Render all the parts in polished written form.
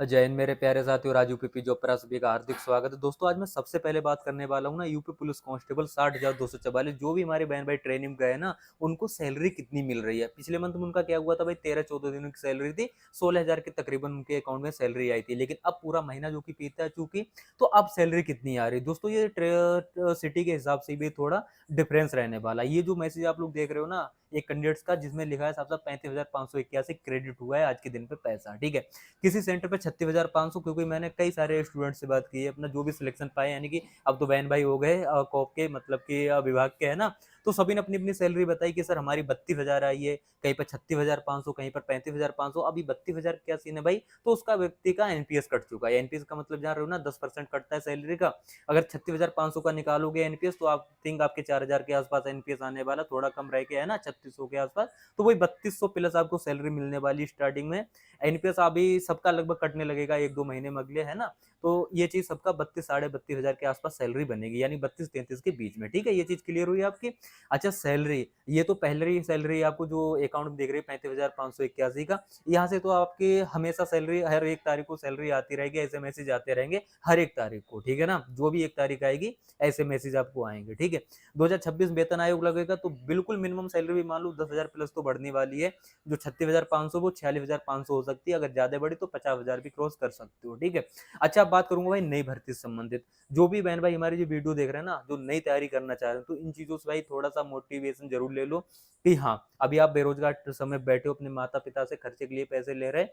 जय हिंद मेरे प्यारे साथियों, राजू पीपी जॉब पर आप सभी का हार्दिक स्वागत है। दोस्तों, आज मैं सबसे पहले बात करने वाला हूँ ना यूपी पुलिस कांस्टेबल 60,244 जो भी हमारे बहन भाई ट्रेनिंग गए ना, उनको सैलरी कितनी मिल रही है। पिछले मंथ में उनका क्या हुआ था भाई, 13-14 दिनों की सैलरी थी, 16,000 की तकरीबन उनके अकाउंट में सैलरी आई थी। लेकिन अब पूरा महीना जो कि बीता चूंकि, तो अब सैलरी कितनी आ रही है दोस्तों, ये सिटी के हिसाब से भी थोड़ा डिफरेंस रहने वाला है। ये जो मैसेज आप लोग देख रहे हो ना एक कैंडिडेट्स का, जिसमें लिखा है साहब साहब 35,581 क्रेडिट हुआ है आज के दिन पे पैसा, ठीक है। किसी सेंटर पे 36,500, क्योंकि मैंने कई सारे स्टूडेंट से बात की है, अपना जो भी सिलेक्शन पाए, यानी कि अब तो बहन भाई हो गए कॉप के, मतलब कि विभाग के है ना। तो सभी ने अपनी अपनी सैलरी बताई कि सर हमारी 32,000 आई है, कहीं पर 36,500, कहीं पर 35,500। अभी 32,000 क्या सीन है भाई, तो उसका व्यक्ति का एनपीएस कट चुका है। एनपीएस का मतलब जान रहे हो ना, 10% कटता है सैलरी का। अगर 36,500 का निकालोगे एनपीएस, तो आप थिंक आपके 4,000 के आसपास एनपीएस आने वाला, थोड़ा कम रह के है ना 3600 के आसपास। तो वही 3200 प्लस आपको सैलरी मिलने वाली स्टार्टिंग में। एनपीएस अभी सबका लगभग कटने लगेगा 1-2 महीने में अगले, है ना। तो ये चीज सबका 32 साढ़े 32,000 के आसपास सैलरी बनेगी, यानी 32-33 के बीच में, ठीक है। ये चीज क्लियर हुई आपकी। अच्छा, सैलरी, ये तो पहले सैलरी आपको जो अकाउंट में देख रही है 35,581 का, यहाँ से तो आपकी हमेशा सैलरी हर एक तारीख को सैलरी आती रहेगी, ऐसे मैसेज आते रहेंगे हर एक तारीख को, ठीक है ना। जो भी एक तारीख आएगी ऐसे मैसेज आपको आएंगे, ठीक है। 2026 वेतन आयोग लगेगा, तो बिल्कुल मिनिमम सैलरी भी मान लो 10,000 प्लस तो बढ़ने वाली है। जो 36,500 वो 46,500 हो सकती है, अगर ज्यादा बड़ी तो 50,000 भी क्रॉस कर सकते हो, ठीक है। अच्छा, अब बात करूंगा भाई नई भर्ती से संबंधित। जो भी बहन भाई हमारी जो वीडियो देख रहे हैं ना, जो नई तैयारी करना चाह रहे हैं, तो इन चीजों से भाई थोड़ा सा मोटिवेशन जरूर ले लो कि हाँ, अभी आप बेरोजगार समय बैठे हो, अपने माता पिता से खर्चे के लिए पैसे ले रहे हैं,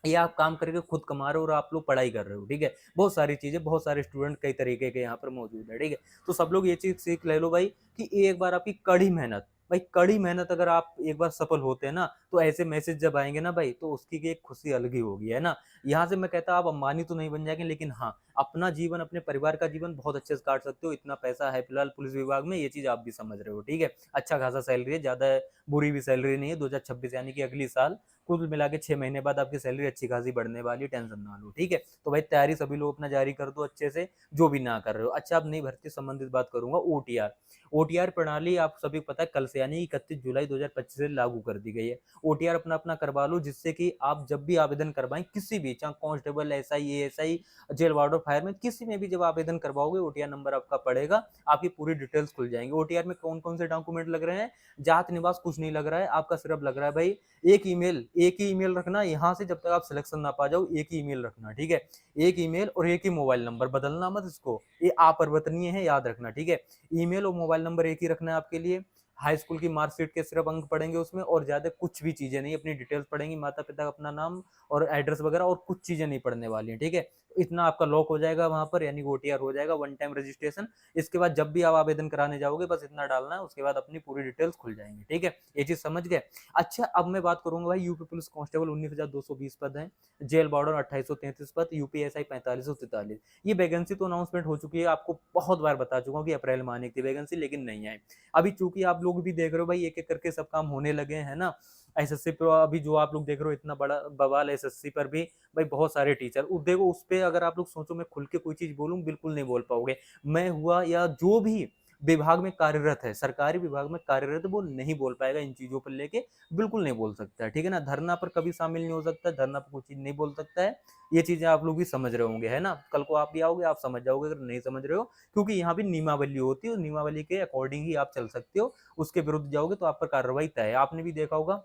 या आप काम करके खुद कमा रहे हो और आप लोग पढ़ाई कर रहे हो, ठीक है। बहुत सारी चीजें, बहुत सारे स्टूडेंट कई तरीके के यहाँ पर मौजूद है, ठीक है। तो सब लोग ये चीज सीख ले लो भाई कि एक बार आपकी कड़ी मेहनत, भाई कड़ी मेहनत अगर आप एक बार सफल होते हैं ना, तो ऐसे मैसेज जब आएंगे ना भाई, तो उसकी एक खुशी अलग ही होगी, है ना। यहाँ से मैं कहता आप अंबानी तो नहीं बन जाएंगे, लेकिन हाँ, अपना जीवन, अपने परिवार का जीवन बहुत अच्छे से काट सकते हो। इतना पैसा है फिलहाल पुलिस विभाग में, ये चीज आप भी समझ रहे हो, ठीक है। अच्छा खासा सैलरी है, ज्यादा बुरी भी सैलरी नहीं है। 2026 यानी कि अगली साल कुल मिला के 6 महीने बाद आपकी सैलरी अच्छी खासी बढ़ने वाली, टेंशन ना लो, ठीक है। तो भाई तैयारी सभी लोग अपना जारी कर दो अच्छे से, जो भी ना कर रहे हो। अच्छा, अब नई भर्ती संबंधित बात करूंगा, ओटीआर। ओटीआर प्रणाली आप सभी को पता है कल से यानी 31 जुलाई 2025 से लागू कर दी गई है। ओटीआर अपना अपना करवा लो, जिससे कि आप जब भी आवेदन करवाएं किसी भी, चाहे constable, SI, ASI, jail warder, fireman, किसी में भी जब आवेदन करवाओगे, ओटीआर नंबर आपका पड़ेगा, आपकी पूरी डिटेल्स खुल जाएंगी। ओटीआर में कौन कौन से डॉक्यूमेंट लग रहे हैं, जात निवास कुछ नहीं लग रहा है आपका, सिर्फ लग रहा है भाई एक ही ईमेल रखना। यहाँ से जब तक आप सिलेक्शन ना पा जाओ, एक ही ईमेल रखना, ठीक है। एक ईमेल और एक ही मोबाइल नंबर, बदलना मत इसको, ये अपरिवर्तनीय है, याद रखना, ठीक है। ईमेल और मोबाइल नंबर एक ही रखना है आपके लिए। हाई स्कूल की मार्कशीट के सिर्फ अंक पढ़ेंगे उसमें, और ज्यादा कुछ भी चीजें नहीं, अपनी डिटेल्स पढ़ेंगी, माता पिता का अपना नाम और एड्रेस वगैरह, और कुछ चीजें नहीं पढ़ने वाली है, ठीक है। इतना आपका लॉक हो जाएगा वहां पर, यानी ओटीआर हो जाएगा, वन टाइम रजिस्ट्रेशन। इसके बाद जब भी आप आवेदन कराने जाओगे, बस इतना डालना है, उसके बाद अपनी पूरी डिटेल्स खुल जाएंगी, ठीक है। ये चीज समझ गए। अच्छा, अब मैं बात करूंगा भाई यूपी पुलिस कांस्टेबल 19,220 पद हैं, जेल वार्डन 2833 पद, यूपीएसआई 4543। ये वैकेंसी तो अनाउंसमेंट हो चुकी है, आपको बहुत बार बता चुका हूँ कि अप्रैल में आने की वैकेंसी, लेकिन नहीं आई। अभी चूंकि आप लोग भी देख रहे हो भाई, एक एक करके सब काम होने लगे हैं ना। एसएससी पर अभी जो आप लोग देख रहे हो, इतना बड़ा बवाल एसएससी पर भी, भाई बहुत सारे टीचर देखो उस पर, अगर आप लोग सोचो मैं खुल के कोई चीज बोलूं, बिल्कुल नहीं बोल पाओगे। मैं हुआ या जो भी विभाग में कार्यरत है, सरकारी विभाग में कार्यरत है, वो नहीं बोल पाएगा इन चीजों पर लेके, बिल्कुल नहीं बोल सकता है, ठीक है ना। धरना पर कभी शामिल नहीं हो सकता, धरना पर कोई चीज नहीं बोल सकता है। ये चीजें आप लोग भी समझ रहे होंगे, है ना। कल को आप भी आओगे, आप समझ जाओगे, अगर नहीं समझ रहे हो, क्योंकि यहाँ भी नियमावली होती है, नियमावली के अकॉर्डिंग ही आप चल सकते हो। उसके विरुद्ध जाओगे तो आप पर कार्रवाई तय है। आपने भी देखा होगा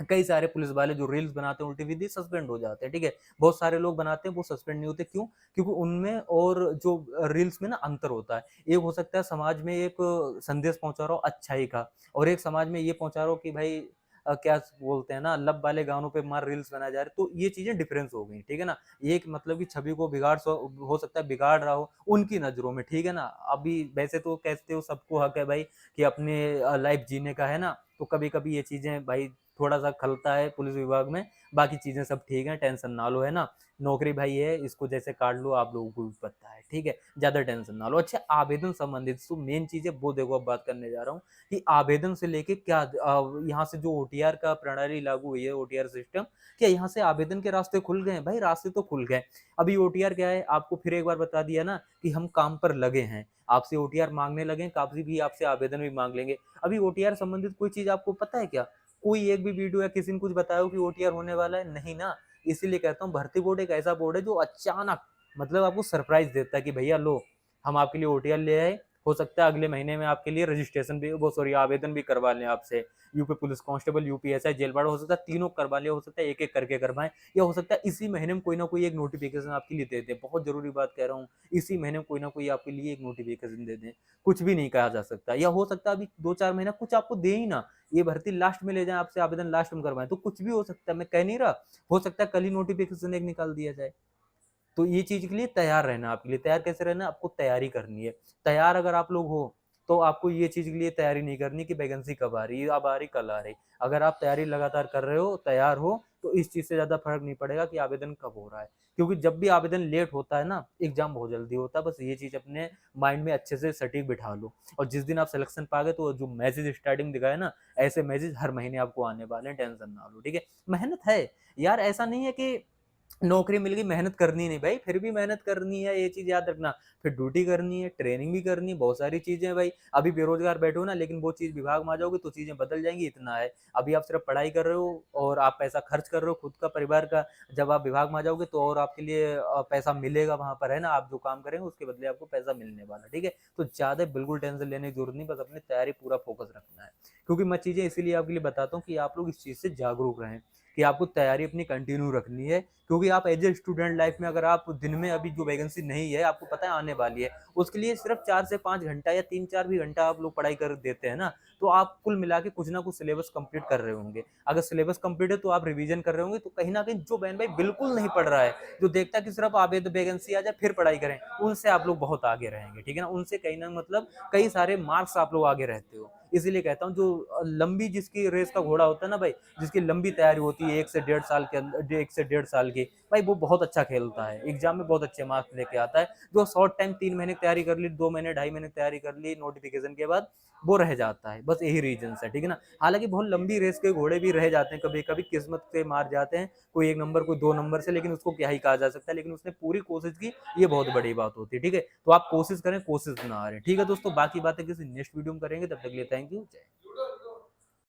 कई सारे पुलिस वाले जो रील्स बनाते हैं उल्टी सीधी, सस्पेंड हो जाते हैं, ठीक है। बहुत सारे लोग बनाते हैं, वो सस्पेंड नहीं होते, क्यों? क्योंकि उनमें और जो रील्स में ना अंतर होता है। एक हो सकता है समाज में एक संदेश पहुंचा रहा हो अच्छाई का, और एक समाज में ये पहुंचा रहा हो कि भाई क्या बोलते हैं ना, लब वाले गानों पे मार रील्स बनाए जा रहे, तो ये चीजें डिफरेंस हो गई, ठीक है ना। एक मतलब की छवि को बिगाड़ हो सकता है बिगाड़ रहा हो उनकी नजरों में, ठीक है ना। अभी वैसे तो कहते हो सबको हक है भाई कि अपने लाइफ जीने का, है ना। तो कभी कभी ये चीजें भाई थोड़ा सा खलता है पुलिस विभाग में, बाकी चीजें सब ठीक है, टेंशन ना लो, है ना। नौकरी भाई है, इसको जैसे काट लो, आप लोगों को भी पता है, ठीक है, ज्यादा टेंशन ना लो। अच्छा, आवेदन संबंधित तो मेन चीज है वो देखो, अब बात करने जा रहा हूँ कि आवेदन से लेके क्या यहाँ से जो ओटीआर का प्रणाली लागू हुई है, ओटीआर सिस्टम, क्या यहाँ से आवेदन के रास्ते खुल गए? भाई रास्ते तो खुल गए। अभी ओटीआर क्या है, आपको फिर एक बार बता दिया ना कि हम काम पर लगे हैं, आपसे ओटीआर मांगने लगे, काफी भी आपसे आवेदन भी मांग लेंगे। अभी ओटीआर संबंधित कोई चीज आपको पता है क्या? कोई एक भी वीडियो या किसी ने कुछ बताया हो कि ओटीआर होने वाला है? नहीं ना। इसीलिए कहता हूँ भर्ती बोर्ड एक ऐसा बोर्ड है जो अचानक मतलब आपको सरप्राइज देता है कि भैया लो, हम आपके लिए ओटीएल ले आए, हो सकता है अगले महीने में आपके लिए रजिस्ट्रेशन भी वो सॉरी आवेदन भी करवा लें आपसे, UP police constable, UPSI, jail ward, हो सकता है तीनों करवा ले, हो सकता है एक एक करके करवाएं, या हो सकता है इसी महीने में कोई ना कोई एक नोटिफिकेशन आपके लिए दे दे। बहुत जरूरी बात कह रहा हूँ, इसी महीने में कोई ना कोई आपके लिए एक नोटिफिकेशन दे दें। कुछ भी नहीं कहा जा सकता, या हो सकता है अभी 2-4 महीना कुछ आपको दे ही ना, ये भर्ती लास्ट में ले जाएं, आपसे आवेदन लास्ट में करवाएं, तो कुछ भी हो सकता है, मैं कह नहीं रहा, हो सकता है कल ही नोटिफिकेशन एक निकाल दिया जाए। तो ये चीज के लिए तैयार रहना, आपके लिए तैयार कैसे रहना, आपको तैयारी करनी है। तैयार अगर आप लोग हो तो आपको ये चीज के लिए तैयारी नहीं करनी कि वैकेंसी कब आ रही है, अब आ रही कल आ रही। अगर आप तैयारी लगातार कर रहे हो, तैयार हो, तो इस चीज से ज्यादा फर्क नहीं पड़ेगा कि आवेदन कब हो रहा है। क्योंकि जब भी आवेदन लेट होता है ना, एग्जाम बहुत जल्दी होता है। बस ये चीज अपने माइंड में अच्छे से सटीक बिठा लो। और जिस दिन आप सिलेक्शन पा गए तो जो मैसेज स्टार्टिंग दिखाए ना, ऐसे मैसेज हर महीने आपको आने वाले हैं, टेंशन ना लो, ठीक है। मेहनत है यार, ऐसा नहीं है कि नौकरी मिल गई मेहनत करनी नहीं भाई, फिर भी मेहनत करनी है, ये चीज याद रखना। फिर ड्यूटी करनी है, ट्रेनिंग भी करनी है, बहुत सारी चीजें हैं भाई। अभी बेरोजगार बैठे हो ना, लेकिन वो चीज विभाग में आ जाओगे तो चीजें बदल जाएंगी, इतना है। अभी आप सिर्फ पढ़ाई कर रहे हो और आप पैसा खर्च कर रहे हो खुद का, परिवार का। जब आप विभाग में आ जाओगे तो और आपके लिए पैसा मिलेगा वहां पर, है ना। आप जो काम करेंगे उसके बदले आपको पैसा मिलने वाला, ठीक है। तो ज्यादा बिल्कुल टेंशन लेने की जरूरत नहीं, बस अपनी तैयारी पूरा फोकस रखना है। क्योंकि मैं चीजें इसीलिए आपके लिए बताता हूँ कि आप लोग इस चीज से जागरूक रहें, कि आपको तैयारी अपनी कंटिन्यू रखनी है। क्योंकि आप एज ए स्टूडेंट लाइफ में, अगर आप दिन में अभी जो वैकेंसी नहीं है आपको पता है आने वाली है, उसके लिए सिर्फ 4 से 5 घंटा या 3-4 भी घंटा आप लोग पढ़ाई कर देते हैं ना, तो आप कुल मिला के कुछ ना कुछ सिलेबस कंप्लीट कर रहे होंगे। अगर सिलेबस कंप्लीट है तो आप रिवीजन कर रहे होंगे, तो कहीं ना कहीं जो बहन भाई बिल्कुल नहीं पढ़ रहा है, जो देखता है कि सिर्फ आवेदन वैकेंसी आ जाए फिर पढ़ाई करें, उनसे आप लोग बहुत आगे रहेंगे, ठीक है ना। उनसे कहीं ना मतलब कई सारे मार्क्स आप लोग आगे रहते हो। इसीलिए कहता हूँ जो लंबी जिसकी रेस का घोड़ा होता है ना भाई, जिसकी लंबी तैयारी होती है 1 से 1.5 साल के अंदर, 1 से 1.5 साल की, भाई वो बहुत अच्छा खेलता है, एग्जाम में बहुत अच्छे मार्क्स लेके आता है। जो शॉर्ट टाइम 3 महीने की तैयारी कर ली, 2 महीने 2.5 महीने की तैयारी कर ली नोटिफिकेशन के बाद, वो रह जाता है। बस यही रीजन है, ठीक है ना। हालांकि बहुत लंबी रेस के घोड़े भी रह जाते हैं, कभी कभी किस्मत से मार जाते हैं, कोई 1 नंबर कोई 2 नंबर से, लेकिन उसको क्या ही कहा जा सकता है, लेकिन उसने पूरी कोशिश की, ये बहुत बड़ी बात होती है, ठीक है। तो आप कोशिश करें, कोशिश ना हारें, ठीक है दोस्तों। बाकी बातें किसी नेक्स्ट वीडियो में करेंगे, तब तक के लिए थैंक यू, जय।